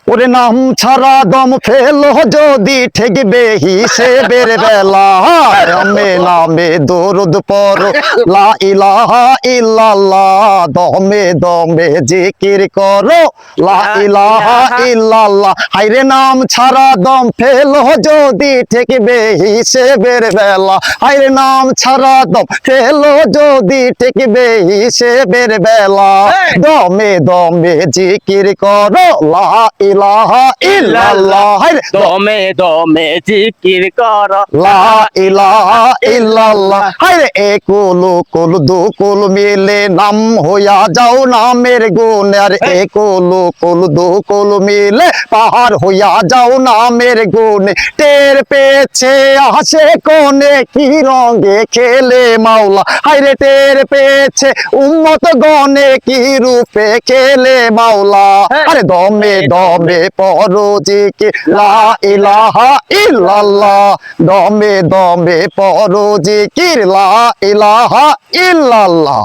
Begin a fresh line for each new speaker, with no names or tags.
ওরে নাম ছাড়া দম ফেলো যদি ঠেকবে হিসেবের বেলা নামে নামে দরুদ পড়ো লা ইলাহা ইল্লাল্লাহ দমে দমে জিকির করো লা ইলাহা ইল্লাল্লাহ হায়রে নাম ছাড়া দম ফেলো যদি ঠেকবে হিসেবের বেলা হায়রে নাম ছাড়া দম ফেলো যদি ঠেকবে হিসেবের বেলা দমে দমে জিকির করো লা ইলাহা ইল্লাল্লাহ হায়রে
দমে দমে জিকির কর
লা ইলাহা ইল্লাল্লাহ হায়রে একুল কুল দুকুল মিলে নাম হইয়া যাও নামের গুণ আর একুল কুল দুকুল মিলে পাহাড় হইয়া যাও নামের গুণ টের পেয়েছে আসে কোনে কি রঙে খেলে মাওলা হায়রে টের পেয়েছে উম্মত গনে কি রূপে খেলে মাওলা আরে দমে দমে পড়ো জিকির লা ইলাহা ইল্লাল্লাহ দমে দমে পড়ো জিকির লা ইলাহা ইল্লাল্লাহ।